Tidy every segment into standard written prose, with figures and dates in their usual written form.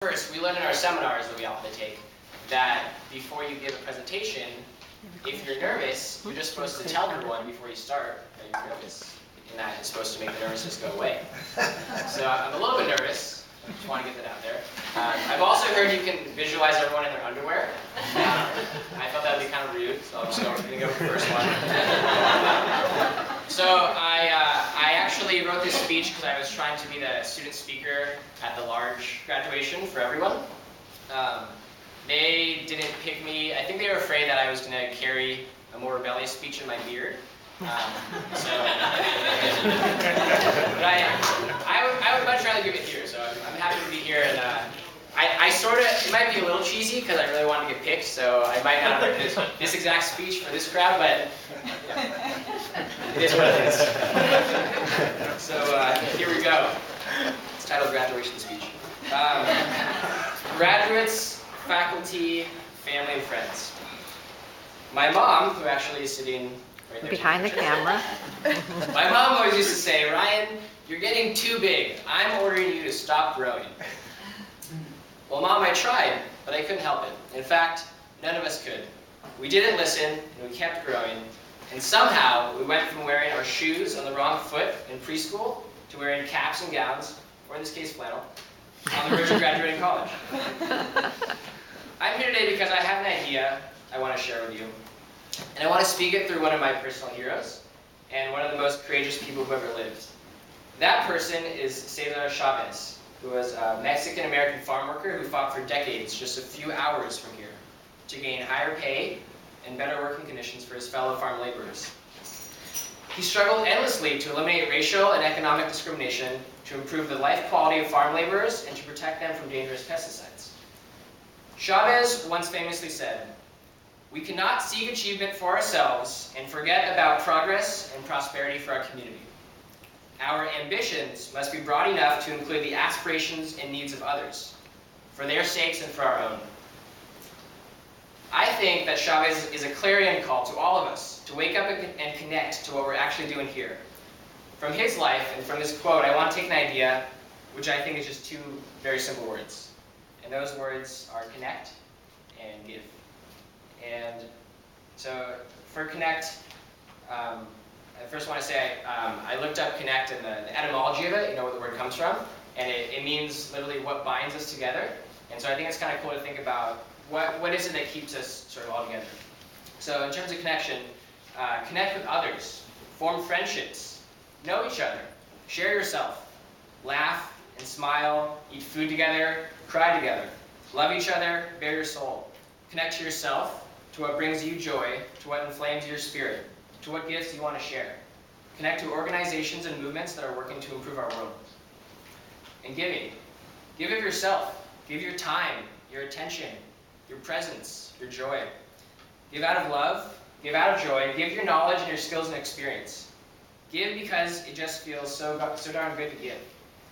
First, we learn in our seminars that we often take that before you give a presentation, if you're nervous, you're just supposed to tell everyone before you start that you're nervous. And that is supposed to make the nervousness go away. So I'm a little bit nervous. I just want to get that out there. I've also heard you can visualize everyone in their underwear. I thought that would be kind of rude, so I'm just going to go with the first one. So I actually wrote this speech because I was trying to be the student speaker at the large graduation for everyone. They didn't pick me. I think they were afraid that I was going to carry a more rebellious speech in my beard. But I would much rather give it here, so I'm happy to be here. And I sort of, it might be a little cheesy because I really wanted to get picked, so I might not have written this exact speech for this crowd, but it is what it is. So here we go. It's titled Graduation Speech. Graduates, faculty, family, and friends. My mom, who actually is sitting right there behind the camera. My mom always used to say, "Ryan, you're getting too big. I'm ordering you to stop growing." Well, Mom, I tried, but I couldn't help it. In fact, none of us could. We didn't listen, and we kept growing. And somehow, we went from wearing our shoes on the wrong foot in preschool to wearing caps and gowns, or in this case, flannel, on the verge of graduating college. I'm here today because I have an idea I want to share with you. And I want to speak it through one of my personal heroes, and one of the most courageous people who ever lived. That person is Cesar Chavez, who was a Mexican-American farm worker who fought for decades just a few hours from here to gain higher pay and better working conditions for his fellow farm laborers. He struggled endlessly to eliminate racial and economic discrimination, to improve the life quality of farm laborers, and to protect them from dangerous pesticides. Chavez once famously said, "We cannot seek achievement for ourselves and forget about progress and prosperity for our community. Our ambitions must be broad enough to include the aspirations and needs of others, for their sakes and for our own." I think that Chavez is a clarion call to all of us to wake up and connect to what we're actually doing here. From his life and from this quote, I want to take an idea, which I think is just two very simple words. And those words are connect and give. And so for connect, I first want to say I looked up connect and the etymology of it, where the word comes from, and it means literally what binds us together. And so I think it's kind of cool to think about what is it that keeps us sort of all together. So in terms of connection, connect with others, form friendships, know each other, share yourself, laugh and smile, eat food together, cry together, love each other, bare your soul, connect to yourself, to what brings you joy, to what inflames your spirit, to what gifts you want to share. Connect to organizations and movements that are working to improve our world. And giving. Give of yourself. Give your time, your attention, your presence, your joy. Give out of love. Give out of joy. Give your knowledge and your skills and experience. Give because it just feels so darn good to give.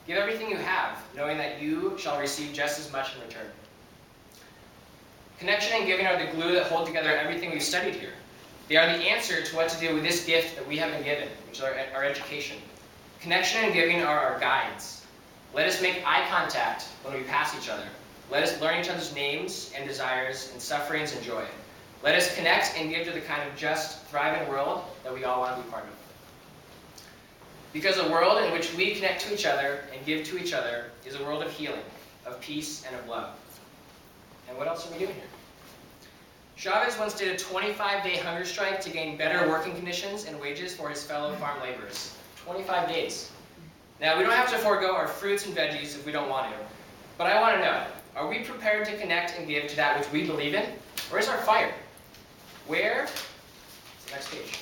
Give everything you have, knowing that you shall receive just as much in return. Connection and giving are the glue that hold together everything we've studied here. They are the answer to what to do with this gift that we have been given, which is our education. Connection and giving are our guides. Let us make eye contact when we pass each other. Let us learn each other's names and desires and sufferings and joy. Let us connect and give to the kind of just, thriving world that we all want to be part of. Because a world in which we connect to each other and give to each other is a world of healing, of peace, and of love. And what else are we doing here? Chavez once did a 25-day hunger strike to gain better working conditions and wages for his fellow farm laborers. 25 days. Now, we don't have to forego our fruits and veggies if we don't want to. But I want to know, are we prepared to connect and give to that which we believe in? Where is our fire? Where, next page.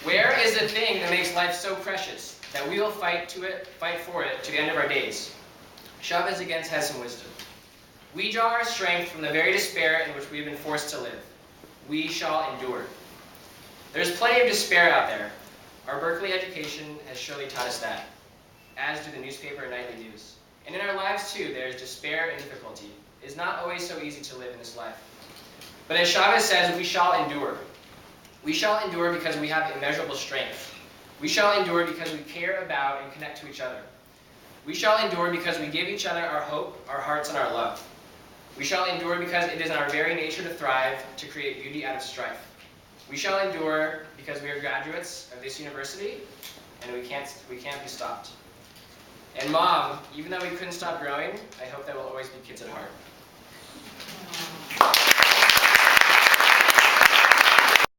Where is the thing that makes life so precious that we will fight for it to the end of our days? Chavez again has some wisdom. We draw our strength from the very despair in which we have been forced to live. We shall endure. There's plenty of despair out there. Our Berkeley education has surely taught us that, as do the newspaper and nightly news. And in our lives too, there is despair and difficulty. It is not always so easy to live in this life. But as Chavez says, we shall endure. We shall endure because we have immeasurable strength. We shall endure because we care about and connect to each other. We shall endure because we give each other our hope, our hearts, and our love. We shall endure because it is in our very nature to thrive, to create beauty out of strife. We shall endure because we are graduates of this university, and we can't be stopped. And Mom, even though we couldn't stop growing, I hope that we'll always be kids at heart.